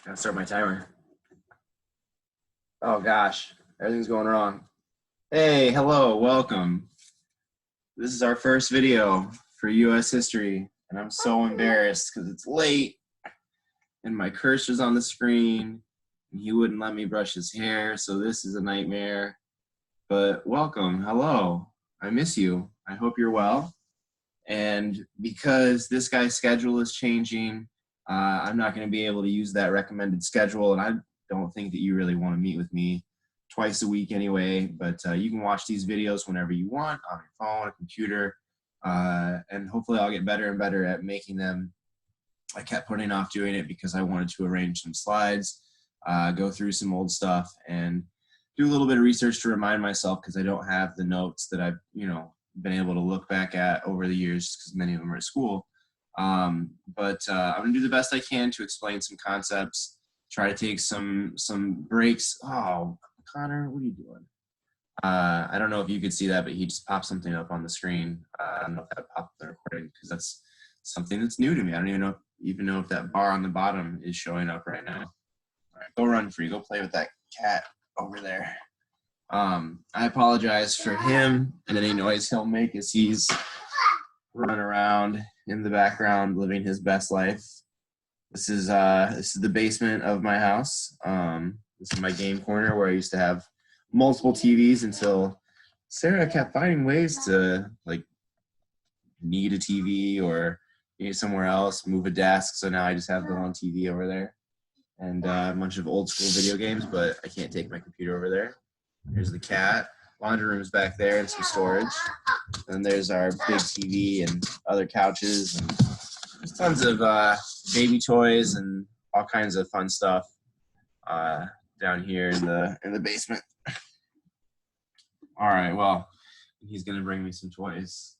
Gotta start my timer. Oh gosh, everything's going wrong. Hey, hello, welcome. This is our first video for US history, and I'm so embarrassed because it's late and my cursor's on the screen and he wouldn't let me brush his hair, so this is a nightmare. But welcome, hello. I miss you. I hope you're well. And because this guy's schedule is changing, I'm not going to be able to use that recommended schedule, and I don't think that you really want to meet with me twice a week anyway, but you can watch these videos whenever you want on your phone, a computer, and hopefully I'll get better and better at making them. I kept putting off doing it because I wanted to arrange some slides, go through some old stuff, and do a little bit of research to remind myself because I don't have the notes that I've, been able to look back at over the years because many of them are at school. But I'm gonna do the best I can to explain some concepts, try to take some breaks. Oh, Connor, what are you doing? I don't know if you could see that, but he just popped something up on the screen. I don't know if that popped the recording because that's something that's new to me. I don't even know if that bar on the bottom is showing up right now. All right, go run free. Go play with that cat over there. I apologize for him and any noise he'll make as he's running around in the background living his best life. This is the basement of my house. This is my game corner where I used to have multiple TVs until Sarah kept finding ways to need a TV or somewhere else, move a desk. So now I just have the one TV over there and a bunch of old school video games, but I can't take my computer over there. Here's the cat. Laundry room's back there and some storage. And there's our big TV and other couches and there's tons of baby toys and all kinds of fun stuff down here in the basement. All right, well, he's gonna bring me some toys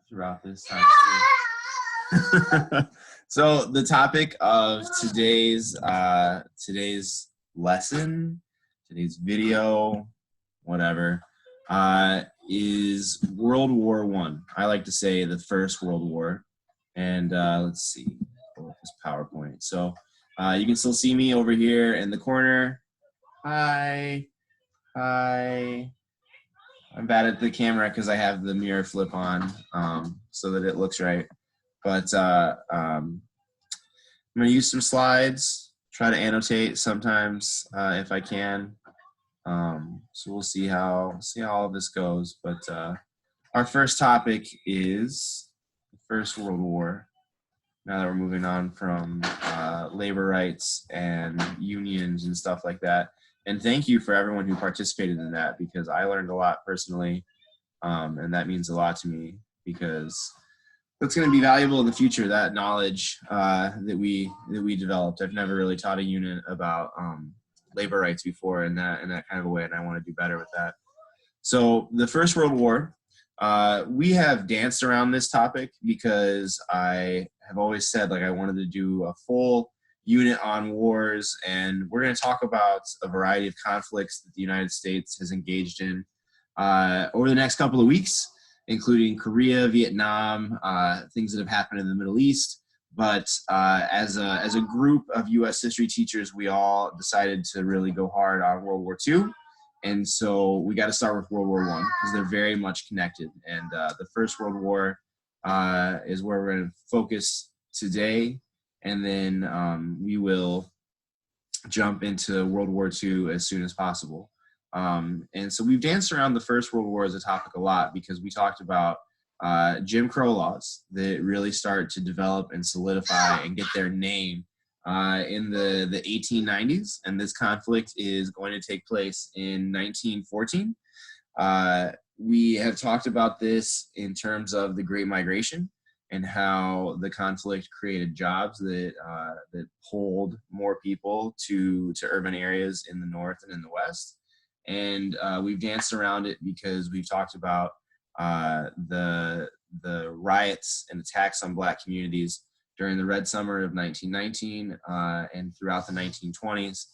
throughout this time. So the topic of today's lesson, today's video, whatever, is World War I. I like to say the First World War. And let's see, pull up this PowerPoint. So you can still see me over here in the corner. Hi. I'm bad at the camera because I have the mirror flip on so that it looks right. But I'm going to use some slides, try to annotate sometimes if I can. So we'll see how all of this goes. But our first topic is the First World War. Now that we're moving on from labor rights and unions and stuff like that. And thank you for everyone who participated in that because I learned a lot personally, and that means a lot to me because that's going to be valuable in the future. That knowledge that we developed. I've never really taught a unit about labor rights before in that kind of a way, and I want to do better with that. So the First World War, we have danced around this topic because I have always said I wanted to do a full unit on wars, and we're going to talk about a variety of conflicts that the United States has engaged in over the next couple of weeks, including Korea, Vietnam, things that have happened in the Middle East. But as a group of U.S. history teachers, we all decided to really go hard on World War II. And so we got to start with World War I because they're very much connected. And the First World War is where we're going to focus today. And then we will jump into World War II as soon as possible. And so we've danced around the First World War as a topic a lot because we talked about Jim Crow laws that really start to develop and solidify and get their name in the 1890s. And this conflict is going to take place in 1914. We have talked about this in terms of the Great Migration and how the conflict created jobs that pulled more people to urban areas in the North and in the West. And we've danced around it because we've talked about the riots and attacks on Black communities during the Red Summer of 1919 and throughout the 1920s.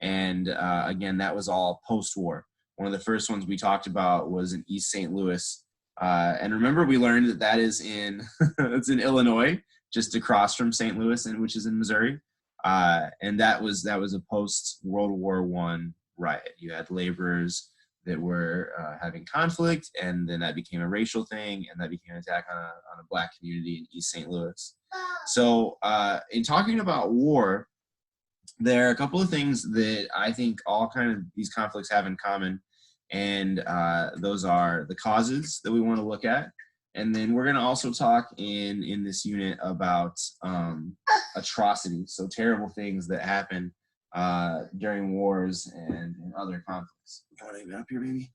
And again, that was all post-war. One of the first ones we talked about was in East St. Louis. And remember, we learned that is in it's in Illinois, just across from St. Louis, which is in Missouri. And that was a post World War I riot. You had laborers that were having conflict, and then that became a racial thing, and that became an attack on a black community in East St. Louis. So in talking about war, there are a couple of things that I think all kind of these conflicts have in common, and those are the causes that we want to look at. And then we're going to also talk in this unit about atrocities, so terrible things that happen during wars and other conflicts. Conner, you up here, baby?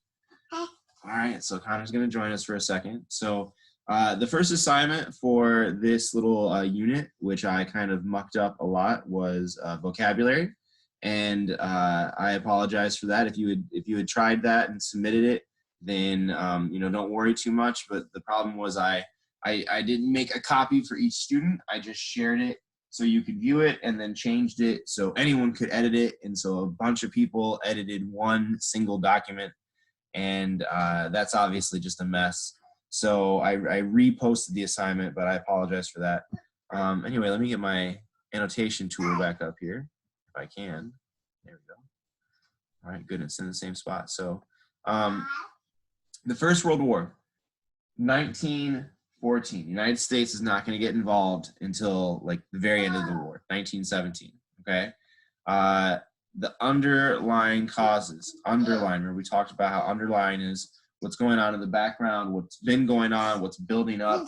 All right, so Conner's going to join us for a second. So the first assignment for this little unit, which I kind of mucked up a lot, was vocabulary. And I apologize for that. If you had tried that and submitted it, then don't worry too much. But the problem was I didn't make a copy for each student. I just shared it so you could view it, and then changed it so anyone could edit it. And so a bunch of people edited one single document, and that's obviously just a mess. So I reposted the assignment, but I apologize for that. Anyway, let me get my annotation tool back up here, if I can. There we go. All right, good, it's in the same spot. So the First World War, 1914. United States is not going to get involved until like the very end of the war, 1917, okay? The underlying causes, remember we talked about how underlying is what's going on in the background, what's been going on, what's building up.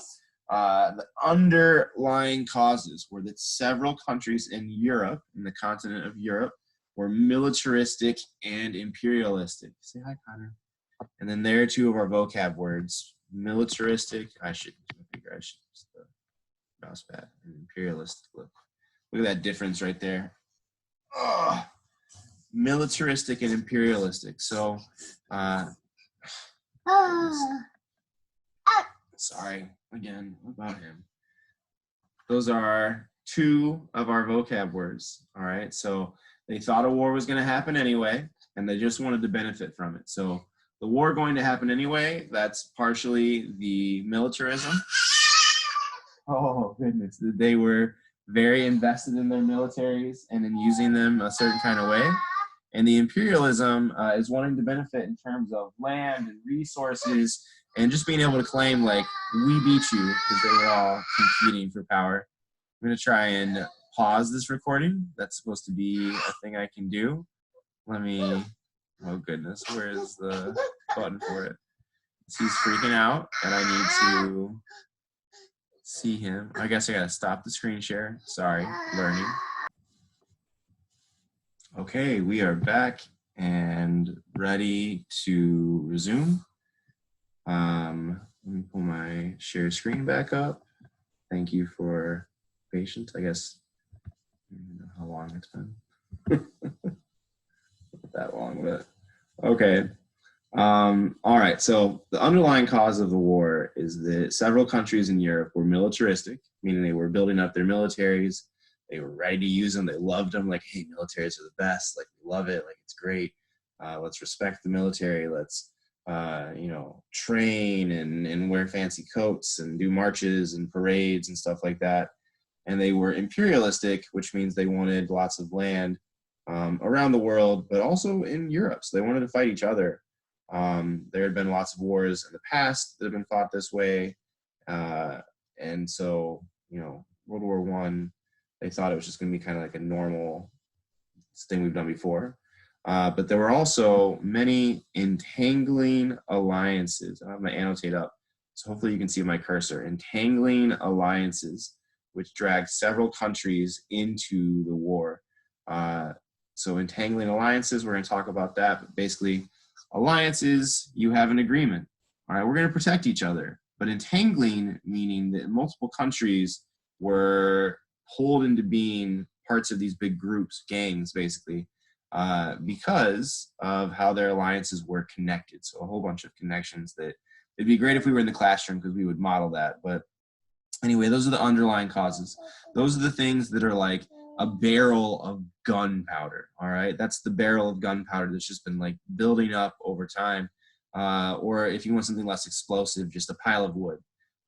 The underlying causes were that several countries in Europe, in the continent of Europe, were militaristic and imperialistic. Say hi, Conner. And then there are two of our vocab words: militaristic. I should use the mouse pad. And imperialistic. Look at that difference right there. Ugh. Militaristic and imperialistic. So, sorry again about him. Those are two of our vocab words. All right. So they thought a war was going to happen anyway, and they just wanted to benefit from it. So the war going to happen anyway, that's partially the militarism. Oh, goodness. They were very invested in their militaries and in using them a certain kind of way. And the imperialism is wanting to benefit in terms of land and resources and just being able to claim, like, we beat you, because they were all competing for power. I'm going to try and pause this recording. That's supposed to be a thing I can do. Let me... Oh goodness, where is the button for it? He's freaking out, and I need to see him. I guess I gotta stop the screen share. Sorry, learning. Okay, we are back and ready to resume. Let me pull my share screen back up. Thank you for patience. I guess I don't know how long it's been. That long, but okay. All right, so the underlying cause of the war is that several countries in Europe were militaristic, meaning they were building up their militaries. They were ready to use them. They loved them. Like, hey, militaries are the best. Like, we love it. Like, it's great. Let's respect the military. Let's, train and wear fancy coats and do marches and parades and stuff like that. And they were imperialistic, which means they wanted lots of land around the world, but also in Europe. So they wanted to fight each other. There had been lots of wars in the past that have been fought this way. And so, World War I, they thought it was just going to be kind of like a normal thing we've done before. But there were also many entangling alliances. I'm going to annotate up, so hopefully you can see my cursor. Entangling alliances, which dragged several countries into the war. So entangling alliances, we're going to talk about that. But basically, alliances, you have an agreement. All right, we're going to protect each other. But entangling, meaning that multiple countries were pulled into being parts of these big groups, gangs, basically, because of how their alliances were connected. So a whole bunch of connections that it'd be great if we were in the classroom because we would model that. But anyway, those are the underlying causes. Those are the things that are like a barrel of gunpowder, all right? That's the barrel of gunpowder that's just been like building up over time. Or if you want something less explosive, just a pile of wood,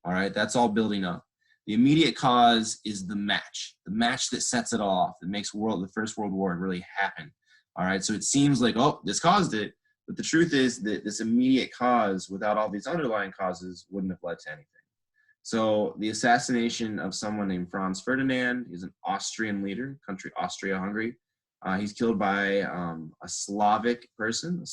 all right? That's all building up. The immediate cause is the match that sets it all off, that makes the First World War really happen. All right, so it seems like, oh, this caused it, but the truth is that this immediate cause, without all these underlying causes, wouldn't have led to anything. So the assassination of someone named Franz Ferdinand, he's an Austrian leader, country Austria-Hungary. He's killed by a Slavic person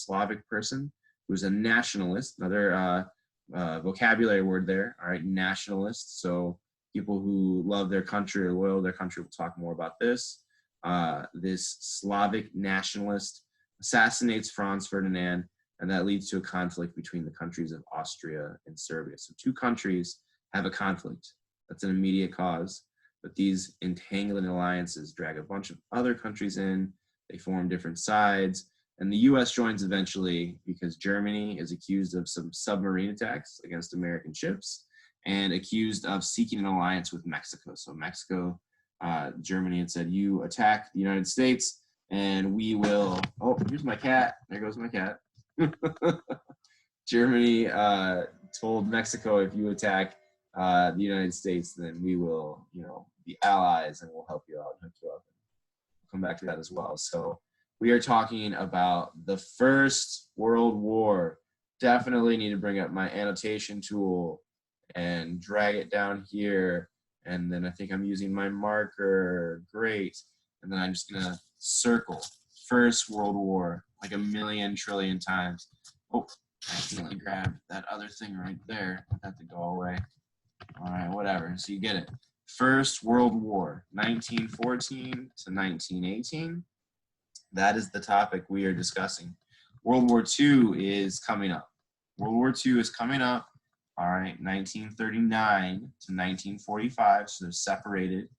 who's a nationalist, another vocabulary word there, all right, nationalist. So people who love their country or loyal to their country. Will talk more about this. This Slavic nationalist assassinates Franz Ferdinand, and that leads to a conflict between the countries of Austria and Serbia. So two countries have a conflict. That's an immediate cause. But these entangling alliances drag a bunch of other countries in. They form different sides. And the US joins eventually because Germany is accused of some submarine attacks against American ships and accused of seeking an alliance with Mexico. So Mexico, Germany had said, you attack the United States and we will, oh, here's my cat. There goes my cat. Germany told Mexico, if you attack the United States, then we will, be allies and we'll help you out and hook you up. We'll come back to that as well. So we are talking about the First World War. Definitely need to bring up my annotation tool and drag it down here. And then I think I'm using my marker. Great. And then I'm just going to circle First World War like a million trillion times. Oh, I accidentally grabbed that other thing right there. I had to go away. All right, whatever. So you get it. First World War, 1914 to 1918. That is the topic we are discussing. World War II is coming up. World War II is coming up, all right, 1939 to 1945. So they're separated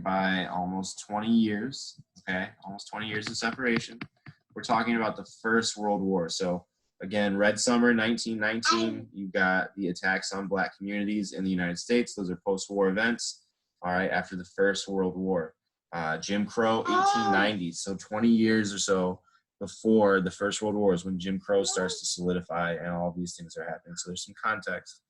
by almost 20 years, okay? Almost 20 years of separation. We're talking about the First World War. So again, Red Summer, 1919, you got the attacks on Black communities in the United States. Those are post-war events, all right, after the First World War. Jim Crow, 1890s, so 20 years or so before the First World War is when Jim Crow starts to solidify and all these things are happening. So there's some context.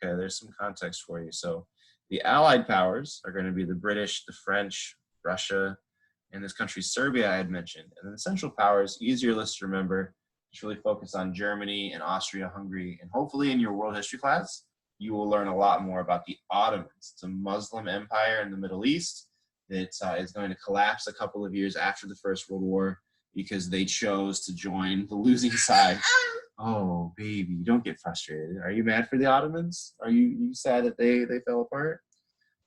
Okay, there's some context for you. So the Allied powers are going to be the British, the French, Russia, and this country Serbia I had mentioned. And then the Central Powers, easier list to remember. It's really focused on Germany and Austria-Hungary. And hopefully in your world history class, you will learn a lot more about the Ottomans. It's a Muslim empire in the Middle East that is going to collapse a couple of years after the First World War because they chose to join the losing side. Oh, baby, don't get frustrated. Are you mad for the Ottomans? Are you sad that they fell apart?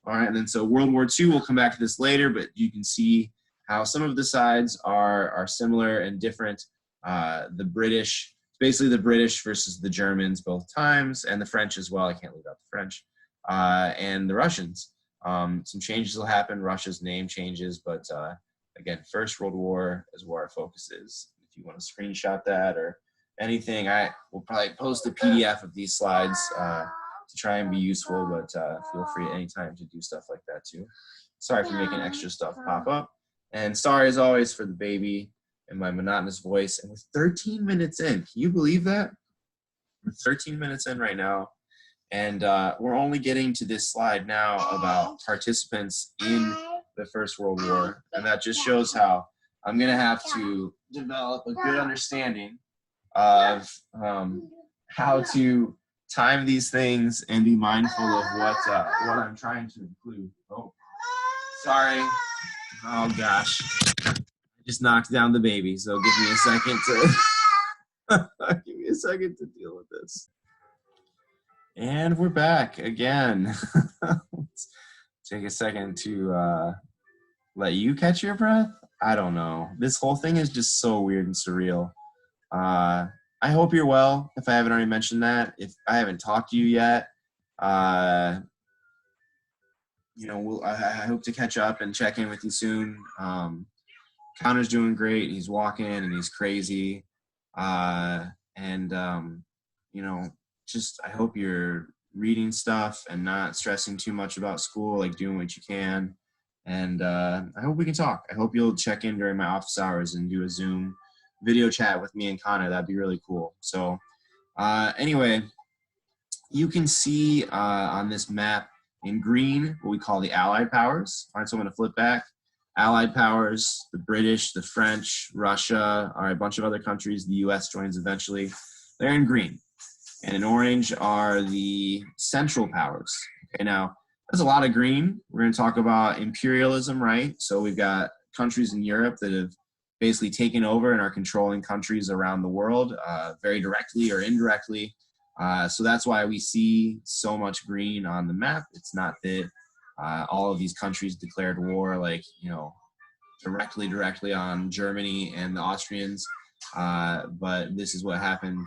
All right, and then so World War II, we'll come back to this later, but you can see how some of the sides are similar and different. The British, basically the British versus the Germans both times, and the French as well. I can't leave out the French. And the Russians. Some changes will happen. Russia's name changes, but again, First World War is where our focus is. If you want to screenshot that or anything, I will probably post a PDF of these slides to try and be useful, but feel free at any time to do stuff like that too. Sorry for making extra stuff pop up. And sorry as always for the baby and my monotonous voice. And we're 13 minutes in. Can you believe that? We're 13 minutes in right now. And we're only getting to this slide now about participants in the First World War. And that just shows how I'm going to have to develop a good understanding of how to time these things and be mindful of what I'm trying to include. Oh, sorry. Oh, gosh. I just knocked down the baby, so give me a second to deal with this. And we're back again. Let's take a second to let you catch your breath. I don't know. This whole thing is just so weird and surreal. I hope you're well, if I haven't already mentioned that. If I haven't talked to you yet, I hope to catch up and check in with you soon. Connor's doing great. He's walking and he's crazy. Just I hope you're reading stuff and not stressing too much about school, like doing what you can. And I hope we can talk. I hope you'll check in during my office hours and do a Zoom video chat with me and Connor. That'd be really cool. So anyway, you can see on this map In green, what we call the Allied powers. All right, so I'm going to flip back. Allied powers, the British, the French, Russia, all right, a bunch of other countries. The US joins eventually. They're in green. And in orange are the Central powers. Okay, now there's a lot of green. We're going to talk about imperialism, right? So we've got countries in Europe that have basically taken over and are controlling countries around the world, very directly or indirectly. So that's why we see so much green on the map. It's not that all of these countries declared war, like, you know, directly on Germany and the Austrians. But this is what happened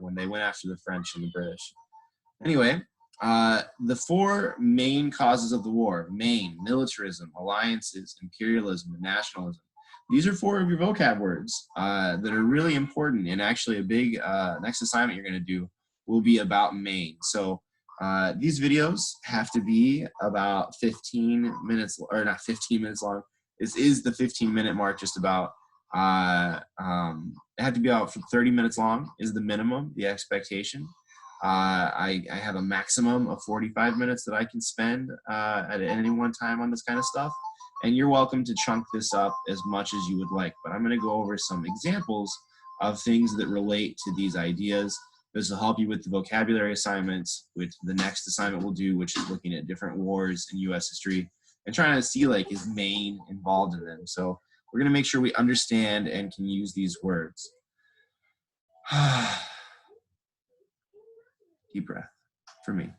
when they went after the French and the British. Anyway, the four main causes of the war: militarism, alliances, imperialism, and nationalism. These are four of your vocab words that are really important, and actually a big next assignment you're going to do will be about Maine. So these videos have to be about 15 minutes, or not 15 minutes long. This is the 15-minute mark, just about. It had to be out for 30 minutes long is the minimum, the expectation. I have a maximum of 45 minutes that I can spend at any one time on this kind of stuff. And you're welcome to chunk this up as much as you would like. But I'm going to go over some examples of things that relate to these ideas. This will help you with the vocabulary assignments, with the next assignment we'll do, which is looking at different wars in U.S. history and trying to see, like, is Maine involved in them. So we're going to make sure we understand and can use these words. Deep breath for me.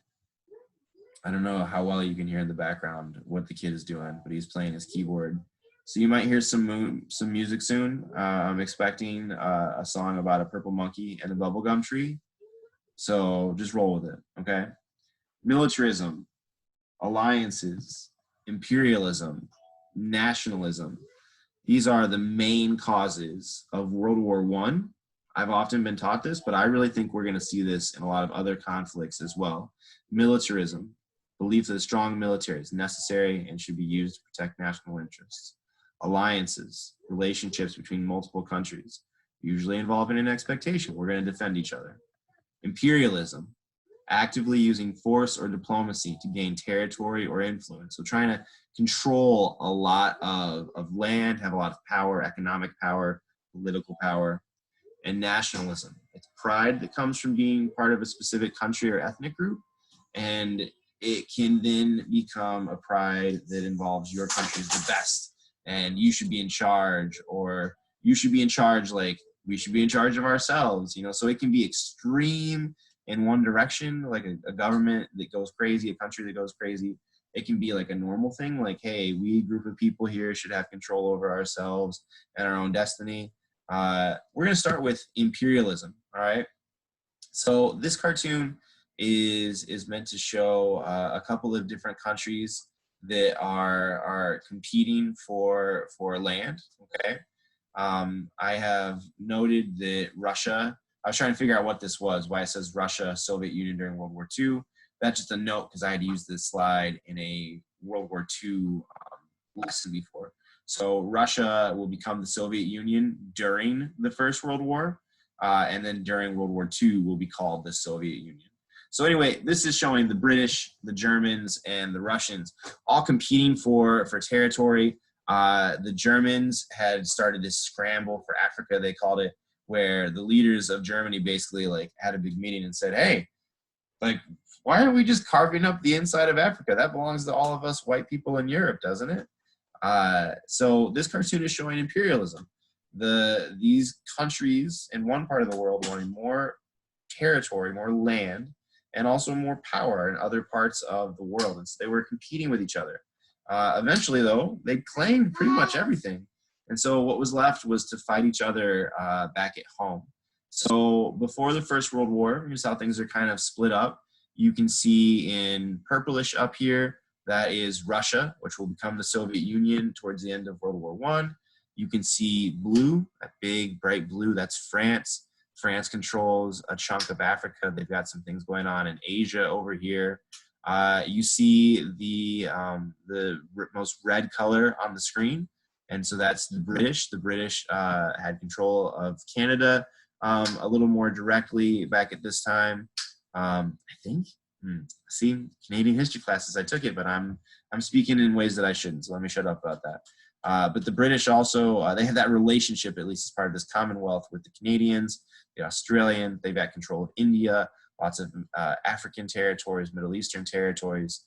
I don't know how well you can hear in the background what the kid is doing, but he's playing his keyboard. So you might hear some music soon. I'm expecting a song about a purple monkey and a bubblegum tree. So just roll with it, okay? Militarism, alliances, imperialism, nationalism. These are the main causes of World War I. I've often been taught this, but I really think we're going to see this in a lot of other conflicts as well. Militarism, belief that a strong military is necessary and should be used to protect national interests. Alliances, relationships between multiple countries, usually involving an expectation we're going to defend each other. Imperialism, actively using force or diplomacy to gain territory or influence. So trying to control a lot of land, have a lot of power, economic power, political power. And nationalism, it's pride that comes from being part of a specific country or ethnic group, and it can then become a pride that involves your country's the best and you should be in charge, or you should be in charge like we should be in charge of ourselves, you know. So it can be extreme in one direction, like a government that goes crazy, a country that goes crazy. It can be like a normal thing, like, hey, we, a group of people here, should have control over ourselves and our own destiny. We're going to start with imperialism, all right? So this cartoon is meant to show a couple of different countries that are competing for land, okay? I have noted that Russia, I was trying to figure out what this was, why it says Russia, Soviet Union during World War II. That's just a note because I had used this slide in a World War II lesson before. So Russia will become the Soviet Union during the First World War, and then during World War II will be called the Soviet Union. So anyway, this is showing the British, the Germans, and the Russians all competing for territory. The Germans had started this scramble for Africa, they called it, where the leaders of Germany basically like had a big meeting and said, hey, like, why aren't we just carving up the inside of Africa? That belongs to all of us white people in Europe, doesn't it? So this cartoon is showing imperialism. These countries in one part of the world wanting more territory, more land, and also more power in other parts of the world. And so they were competing with each other. Eventually, though, they claimed pretty much everything. And so what was left was to fight each other back at home. So before the First World War, here's how things are kind of split up. You can see in purplish up here, that is Russia, which will become the Soviet Union towards the end of World War I. You can see blue, that big bright blue, that's France. France controls a chunk of Africa. They've got some things going on in Asia over here. You see the most red color on the screen, and so that's the British. The British had control of Canada a little more directly back at this time. I think See, Canadian history classes, I took it, but I'm speaking in ways that I shouldn't. So let me shut up about that. But the British also, they had that relationship, at least as part of this Commonwealth, with the Canadians, the Australian. They've got control of India, lots of African territories, Middle Eastern territories.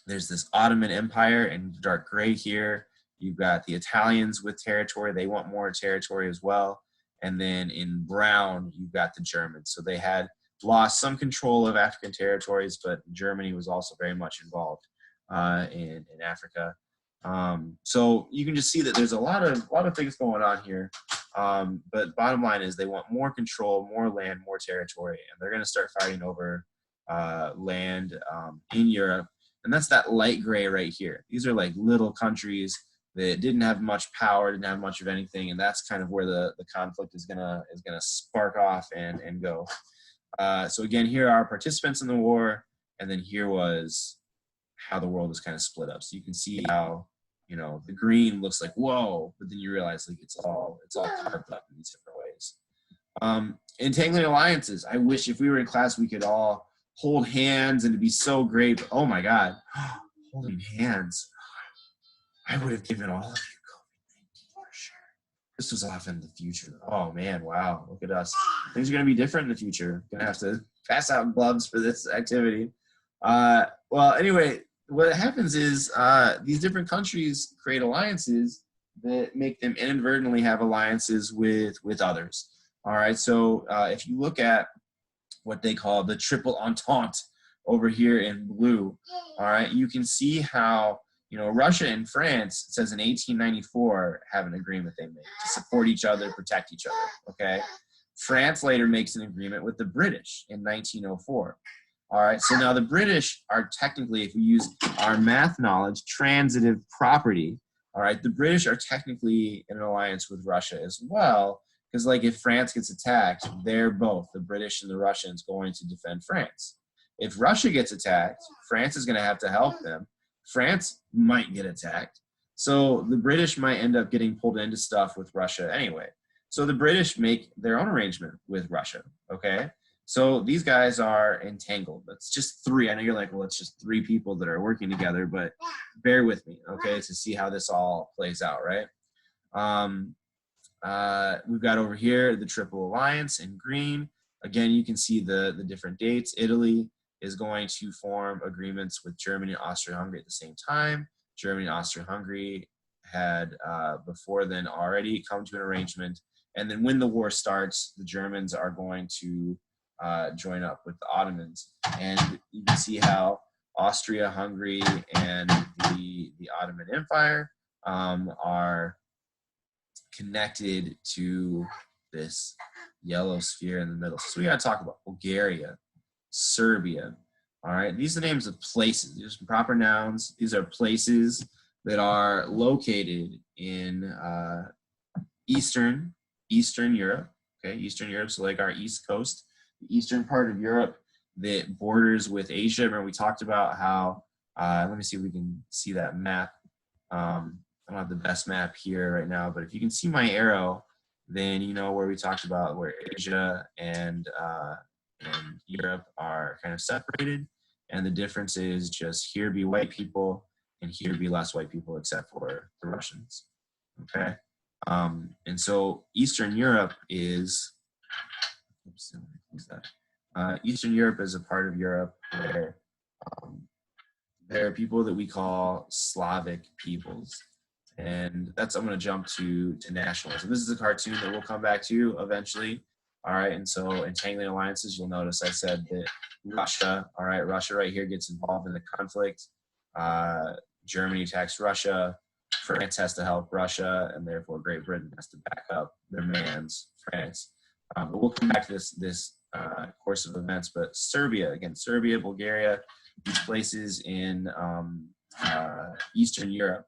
There's this Ottoman Empire in dark gray here. You've got the Italians with territory. They want more territory as well. And then in brown, you've got the Germans. So they had lost some control of African territories, but Germany was also very much involved in Africa. So you can just see that there's a lot of things going on here. But bottom line is they want more control, more land, more territory, and they're going to start fighting over land in Europe. And that's that light gray right here. These are like little countries that didn't have much power, didn't have much of anything, and that's kind of where the conflict is gonna spark off and go. So again, here are participants in the war, and then here was how the world was kind of split up. So you can see how, you know, the green looks like whoa, but then you realize like it's all carved up in these different ways. Entangling alliances. I wish if we were in class we could all hold hands and it'd be so great. But oh my God, holding hands. I would have given all of you COVID-19 for sure. This was off in the future. Oh man, wow, look at us. Things are gonna be different in the future. Gonna have to pass out gloves for this activity. Well, anyway, what happens is these different countries create alliances that make them inadvertently have alliances with others. All right, so if you look at what they call the Triple Entente over here in blue, all right, you can see how, you know, Russia and France, it says in 1894, have an agreement they made to support each other, protect each other, okay? France later makes an agreement with the British in 1904. All right, so now the British are technically, if we use our math knowledge, transitive property. All right, the British are technically in an alliance with Russia as well, because like if France gets attacked, they're both, the British and the Russians, going to defend France. If Russia gets attacked, France is going to have to help them. France might get attacked. So the British might end up getting pulled into stuff with Russia anyway. So the British make their own arrangement with Russia, okay? So these guys are entangled. That's just three. I know you're like, well, it's just three people that are working together, but bear with me, okay, to see how this all plays out, right? We've got over here the Triple Alliance in green. Again, you can see the different dates. Italy is going to form agreements with Germany and Austria-Hungary at the same time. Germany and Austria-Hungary had before then already come to an arrangement. And then when the war starts, the Germans are going to join up with the Ottomans. And you can see how Austria-Hungary and the Ottoman Empire are connected to this yellow sphere in the middle. So we got to talk about Bulgaria, Serbia. All right, these are the names of places. These are some proper nouns. These are places that are located in Eastern Europe. Okay, Eastern Europe, so like our East Coast, the eastern part of Europe that borders with Asia. Remember we talked about how, let me see if we can see that map. I don't have the best map here right now, but if you can see my arrow, then you know where we talked about where Asia and Europe are kind of separated. And the difference is just here be white people and here be less white people except for the Russians, okay? And so Eastern Europe is, oops, Eastern Europe is a part of Europe where there are people that we call Slavic peoples. And that's, I'm going to jump to nationalism. This is a cartoon that we'll come back to eventually. All right, and so entangling alliances, you'll notice I said that Russia, all right, Russia right here gets involved in the conflict. Germany attacks Russia. France has to help Russia, and therefore Great Britain has to back up their man's France. But we'll come back to this course of events. But Serbia, again, Serbia, Bulgaria, these places in Eastern Europe,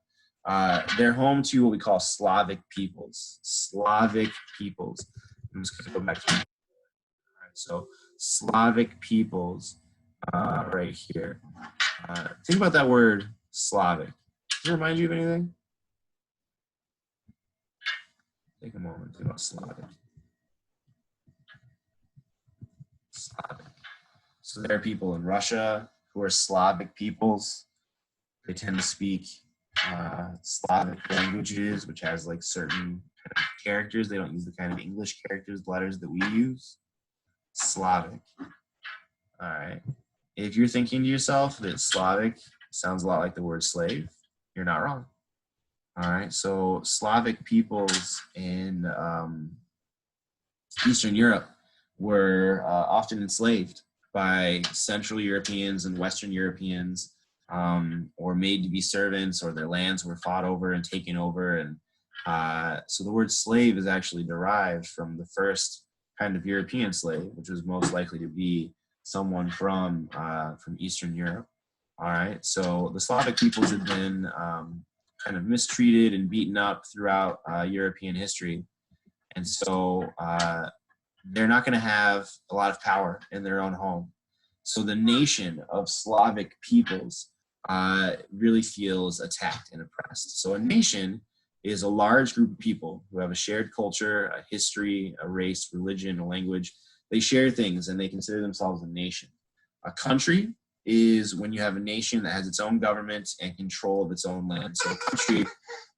they're home to what we call Slavic peoples. Slavic peoples. I'm just going to go back to it. All right, so Slavic peoples right here. Think about that word Slavic. Does it remind you of anything? Take a moment to think about Slavic. Slavic. So there are people in Russia who are Slavic peoples. They tend to speak Slavic languages, which has like certain kind of characters. They don't use the kind of English characters, letters that we use. Slavic. All right. If you're thinking to yourself that Slavic sounds a lot like the word slave, you're not wrong. All right. So Slavic peoples in Eastern Europe were often enslaved by Central Europeans and Western Europeans, or made to be servants, or their lands were fought over and taken over. And so the word slave is actually derived from the first kind of European slave, which was most likely to be someone from Eastern Europe. All right, so the Slavic peoples had been kind of mistreated and beaten up throughout European history. And so they're not going to have a lot of power in their own home. So the nation of Slavic peoples really feels attacked and oppressed. So a nation is a large group of people who have a shared culture, a history, a race, religion, a language. They share things and they consider themselves a nation. A country is when you have a nation that has its own government and control of its own land. So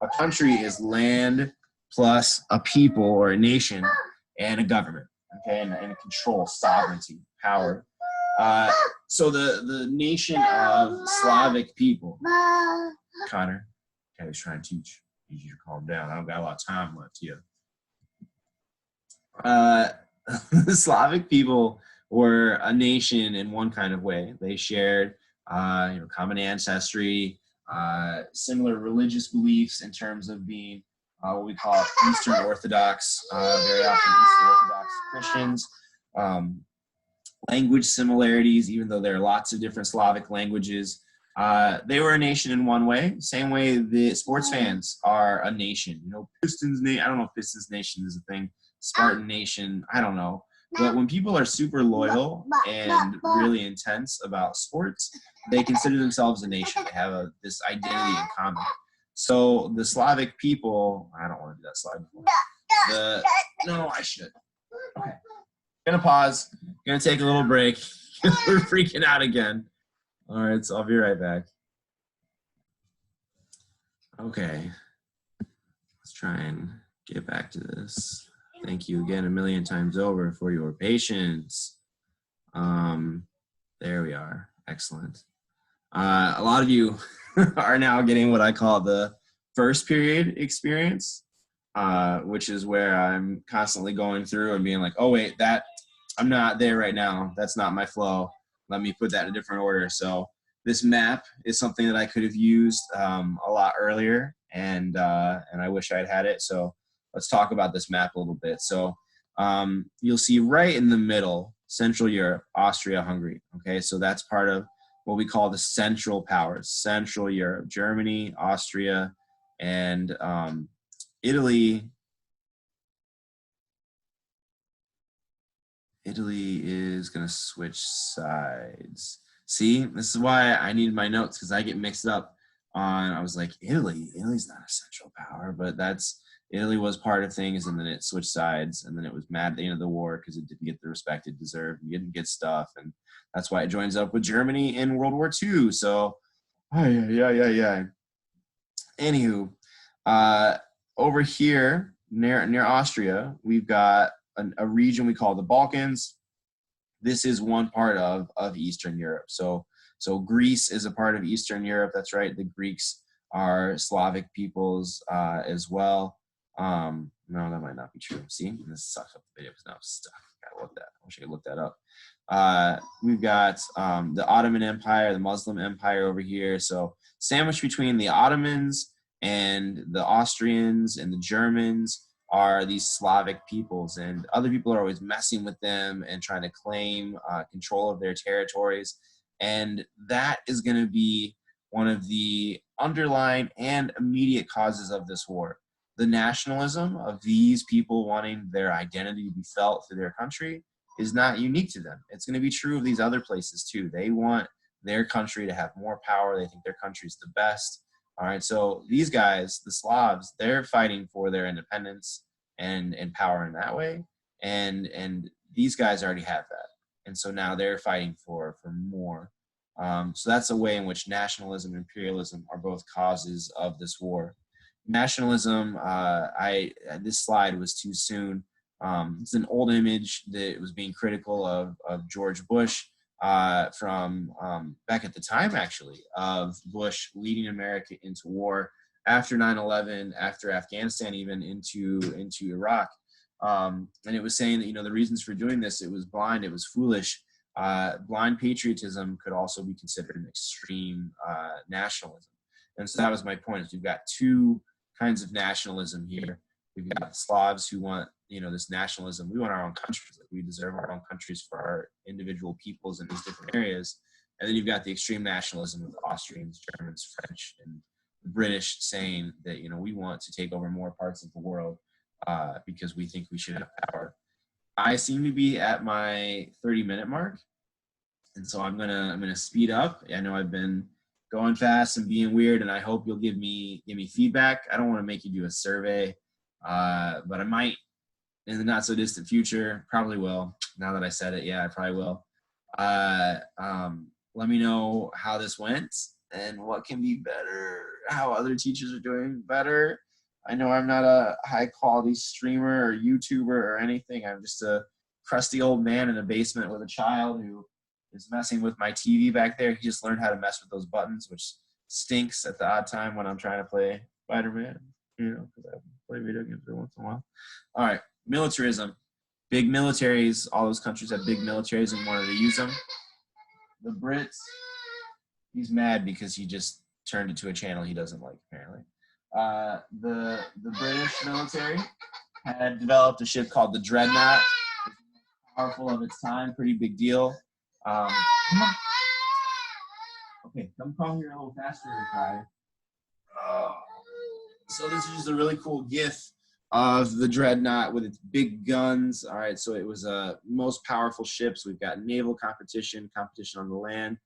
a country is land plus a people or a nation and a government, okay, and control, sovereignty, power. So the nation of Slavic people, Connor, I was trying to teach you to calm down. I don't got a lot of time left here. The Slavic people were a nation in one kind of way. They shared, common ancestry, similar religious beliefs in terms of being what we call Eastern Orthodox, very often Eastern Orthodox Christians. Language similarities, even though there are lots of different Slavic languages. They were a nation in one way, same way the sports fans are a nation. Pistons Nation, I don't know if Pistons Nation is a thing, Spartan Nation, I don't know. But when people are super loyal and really intense about sports, they consider themselves a nation. They have this identity in common. So the Slavic people, I don't want to do that slide before. No, I should. Okay. Gonna pause. Gonna take a little break. We're freaking out again. All right, so I'll be right back. Okay. Let's try and get back to this. Thank you again a million times over for your patience. There we are. Excellent. A lot of you are now getting what I call the first period experience, which is where I'm constantly going through and being like, oh, wait, I'm not there right now. That's not my flow. Let me put that in a different order. So this map is something that I could have used a lot earlier, and I wish I'd had it. So let's talk about this map a little bit. So you'll see right in the middle, Central Europe, Austria, Hungary. Okay, so that's part of what we call the Central Powers, Central Europe, Germany, Austria, and Italy. Italy is going to switch sides. See, this is why I needed my notes, because I get mixed up on, I was like, Italy's not a central power, but Italy was part of things, and then it switched sides, and then it was mad at the end of the war because it didn't get the respect it deserved, and didn't get stuff, and that's why it joins up with Germany in World War II. So, yeah. Anywho, over here near Austria, we've got a region we call the Balkans. This is one part of Eastern Europe. So Greece is a part of Eastern Europe. That's right. The Greeks are Slavic peoples as well. No, that might not be true. See, this sucks up the video because now it's stuck. I wish I could look that up. We've got the Ottoman Empire, the Muslim Empire over here. So sandwiched between the Ottomans and the Austrians and the Germans are these Slavic peoples, and other people are always messing with them and trying to claim control of their territories. And that is going to be one of the underlying and immediate causes of this war. The nationalism of these people wanting their identity to be felt through their country is not unique to them. It's going to be true of these other places too. They want their country to have more power. They think their country is the best. All right, so these guys, the Slavs, they're fighting for their independence and power in that way, and these guys already have that. and so now they're fighting for more. So that's a way in which nationalism and imperialism are both causes of this war. Nationalism, this slide was too soon. It's an old image that was being critical of George Bush from back at the time, actually, of Bush leading America into war after 9/11, after Afghanistan, even into Iraq. And it was saying that, you know, the reasons for doing this, it was blind, it was foolish. Blind patriotism could also be considered an extreme nationalism. And so that was my point, is we've got two kinds of nationalism here. We've got the Slavs who want, you know, this nationalism. We want our own countries. Like, we deserve our own countries for our individual peoples in these different areas. And then you've got the extreme nationalism of the Austrians, Germans, French, and the British saying that, you know, we want to take over more parts of the world because we think we should have power. I seem to be at my 30-minute mark, and so I'm gonna speed up. I know I've been going fast and being weird, and I hope you'll give me feedback. I don't want to make you do a survey, but I might in the not so distant future. Probably will. Now that I said it, yeah, I probably will. Let me know how this went and what can be better, how other teachers are doing better. I know I'm not a high quality streamer or YouTuber or anything. I'm just a crusty old man in a basement with a child who is messing with my TV back there. He just learned how to mess with those buttons, which stinks at the odd time when I'm trying to play Spider-Man, you know, because I play video games every once in a while. All right, militarism. Big militaries, all those countries have big militaries and wanted to use them. The Brits, he's mad because he just turned it to a channel he doesn't like, apparently. The British military had developed a ship called the Dreadnought. Powerful of its time, pretty big deal. Come on. Okay, come here a little faster, Kai. So this is just a really cool GIF of the Dreadnought with its big guns. All right, so it was most powerful ships. We've got naval competition on the land.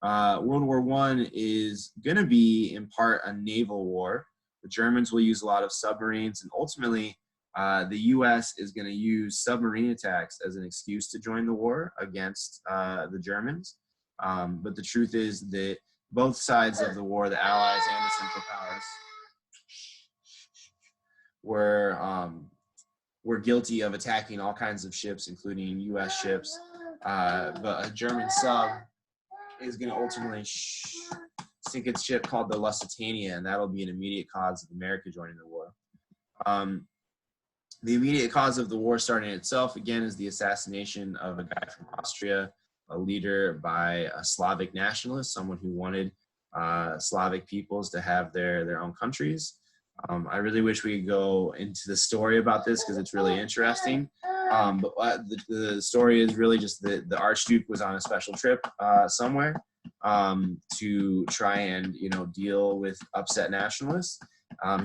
World War I is going to be, in part, a naval war. The Germans will use a lot of submarines, and ultimately, the U.S. is going to use submarine attacks as an excuse to join the war against the Germans. But the truth is that both sides of the war, the Allies and the Central Powers, were guilty of attacking all kinds of ships, including U.S. ships. But a German sub is going to ultimately sink its ship called the Lusitania, and that'll be an immediate cause of America joining the war. The immediate cause of the war starting itself, again, is the assassination of a guy from Austria, a leader by a Slavic nationalist, someone who wanted Slavic peoples to have their own countries. I really wish we could go into the story about this because it's really interesting. But the story is really just that the Archduke was on a special trip somewhere to try and, you know, deal with upset nationalists.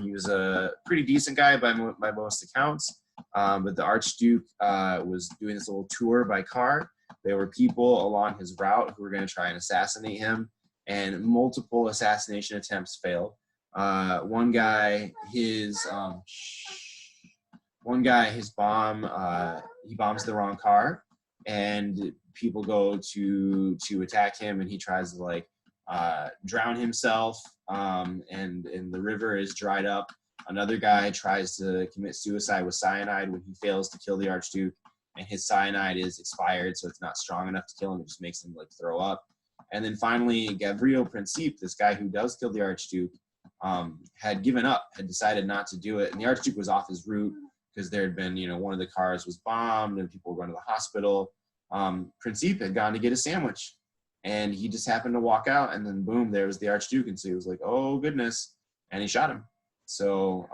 He was a pretty decent guy by most accounts, but the Archduke was doing this little tour by car. There were people along his route who were going to try and assassinate him, and multiple assassination attempts failed. One guy, his bomb, he bombs the wrong car, and people go to attack him, and he tries to like drown himself, and the river is dried up. Another guy tries to commit suicide with cyanide when he fails to kill the Archduke, and his cyanide is expired, so it's not strong enough to kill him. It just makes him like throw up. And then finally, Gavrilo Princip, this guy who does kill the Archduke, had given up, had decided not to do it, and the Archduke was off his route because there had been, you know, one of the cars was bombed and people were going to the hospital. Princip had gone to get a sandwich, and he just happened to walk out, and then boom, there was the Archduke, and so he was like, oh goodness, and he shot him. So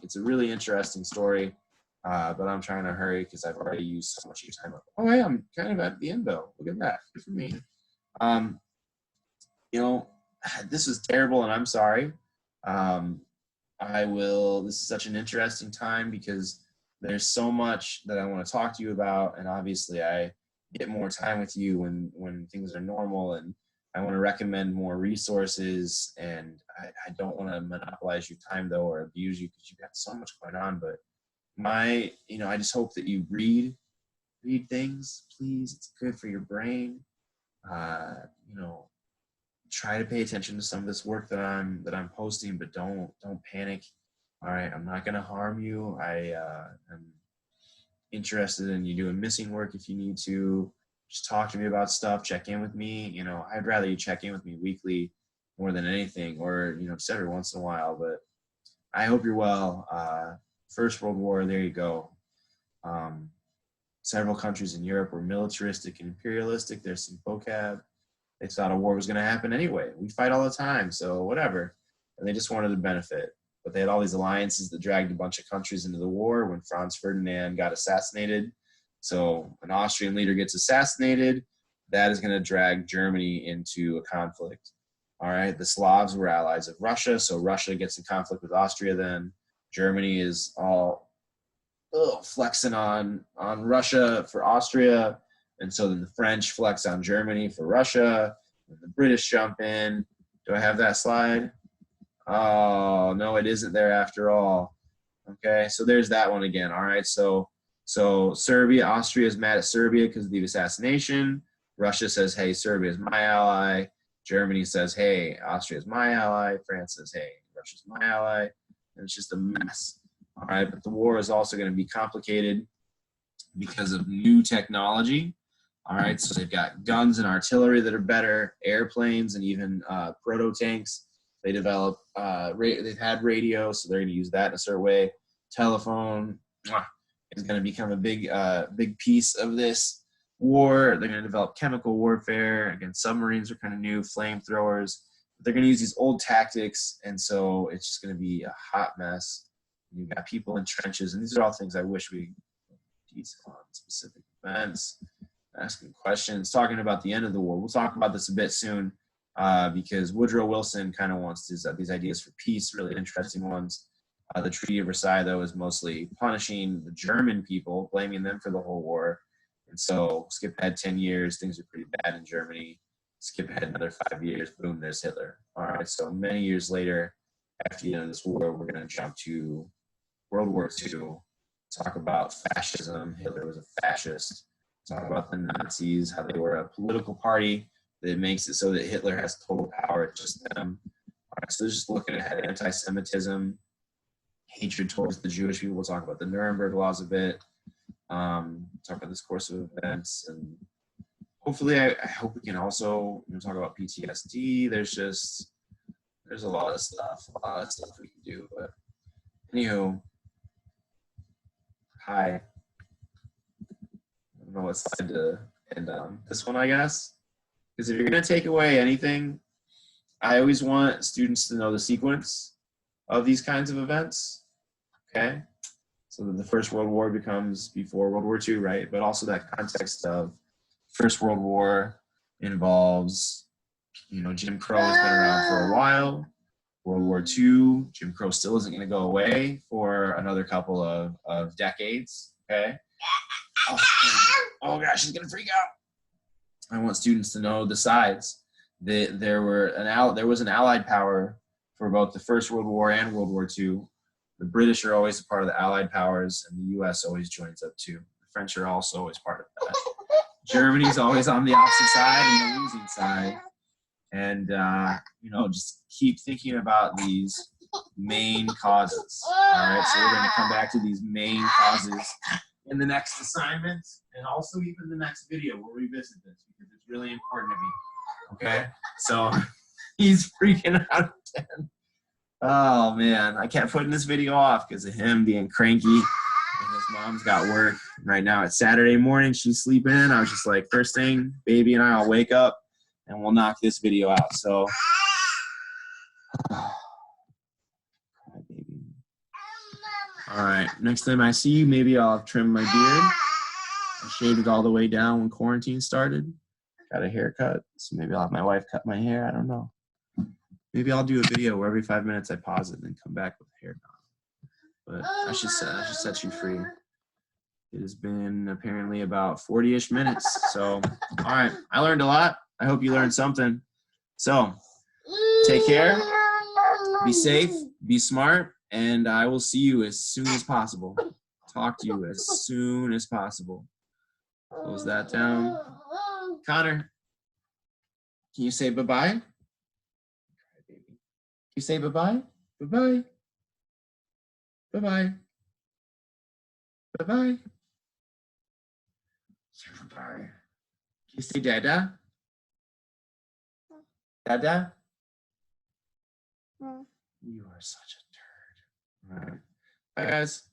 it's a really interesting story, but I'm trying to hurry because I've already used so much of your time up. Oh yeah, I'm kind of at the end though. Look at that, good for me. You know, this was terrible, and I'm sorry. This is such an interesting time because there's so much that I want to talk to you about, and obviously I get more time with you when things are normal, and I want to recommend more resources, and I don't want to monopolize your time though or abuse you because you've got so much going on. But I just hope that you read, read things, please. It's good for your brain. You know, try to pay attention to some of this work that I'm posting, but don't panic. All right, I'm not gonna harm you. I am interested in you doing missing work if you need to. Just talk to me about stuff. Check in with me. You know, I'd rather you check in with me weekly more than anything, or you know, just every once in a while. But I hope you're well. First World War, there you go. Several countries in Europe were militaristic and imperialistic. There's some vocab. They thought a war was going to happen anyway. We fight all the time, so whatever. And they just wanted to benefit. But they had all these alliances that dragged a bunch of countries into the war when Franz Ferdinand got assassinated. So an Austrian leader gets assassinated, that is going to drag Germany into a conflict. All right, the Slavs were allies of Russia, so Russia gets in conflict with Austria then. Germany is all flexing on Russia for Austria, and so then the French flex on Germany for Russia, and the British jump in. Do I have that slide? Oh, no, it isn't there after all. Okay, so there's that one again. All right, so Serbia, Austria is mad at Serbia because of the assassination. Russia says, hey, Serbia is my ally. Germany says, hey, Austria is my ally. France says, hey, Russia's my ally. And it's just a mess. All right, but the war is also going to be complicated because of new technology. All right, so they've got guns and artillery that are better, airplanes, and even proto tanks. They develop, they've had radio, so they're going to use that in a certain way. Telephone is going to become a big piece of this war. They're going to develop chemical warfare. Again, submarines are kind of new, flamethrowers. They're going to use these old tactics, and so it's just going to be a hot mess. You've got people in trenches, and these are all things I wish we detail on specific events, asking questions, talking about the end of the war. We'll talk about this a bit soon because Woodrow Wilson kind of wants these ideas for peace, really interesting ones. The Treaty of Versailles, though, is mostly punishing the German people, blaming them for the whole war. And so skip ahead 10 years, things are pretty bad in Germany. Skip ahead another 5 years, boom, there's Hitler. All right, so many years later, after the end of this war, we're going to jump to World War II, talk about fascism. Hitler was a fascist. Talk about the Nazis, how they were a political party that makes it so that Hitler has total power. It's just them. All right, so just looking ahead, anti-Semitism, hatred towards the Jewish people. We'll talk about the Nuremberg laws a bit. Talk about this course of events, and hopefully, I hope we can also talk about PTSD. There's a lot of stuff we can do. But anywho, hi. I don't know what slide to end on. This one, I guess. Because if you're going to take away anything, I always want students to know the sequence of these kinds of events. Okay? So that the First World War becomes before World War II, right? But also that context of First World War involves, Jim Crow has been around for a while. World War II, Jim Crow still isn't going to go away for another couple of decades, okay? Oh gosh, she's going to freak out. I want students to know the sides. There was an Allied power for both the First World War and World War II. The British are always a part of the Allied powers, and the U.S. always joins up too. The French are also always part of that. Germany's always on the opposite side and the losing side. And, just keep thinking about these main causes. All right, so we're going to come back to these main causes in the next assignment and also even the next video. We'll revisit this because it's really important to me. Okay, so he's freaking out again. Oh, man, I kept putting this video off because of him being cranky. And his mom's got work. Right now it's Saturday morning. She's sleeping in. I was just like, first thing, baby and I will wake up and we'll knock this video out. So, all right, next time I see you, maybe I'll trim my beard. I shaved it all the way down when quarantine started. Got a haircut, so maybe I'll have my wife cut my hair. I don't know. Maybe I'll do a video where every 5 minutes I pause it and then come back with hair down. But I should set you free. It has been apparently about 40-ish minutes. So, all right, I learned a lot. I hope you learned something. So, take care, be safe, be smart, and I will see you as soon as possible. Talk to you as soon as possible. Close that down. Connor, can you say bye-bye? Can you say bye-bye? Bye-bye. Bye-bye. Bye-bye. Bye-bye. Can you say dada? Dada? You are such a turd. All right. Bye, guys.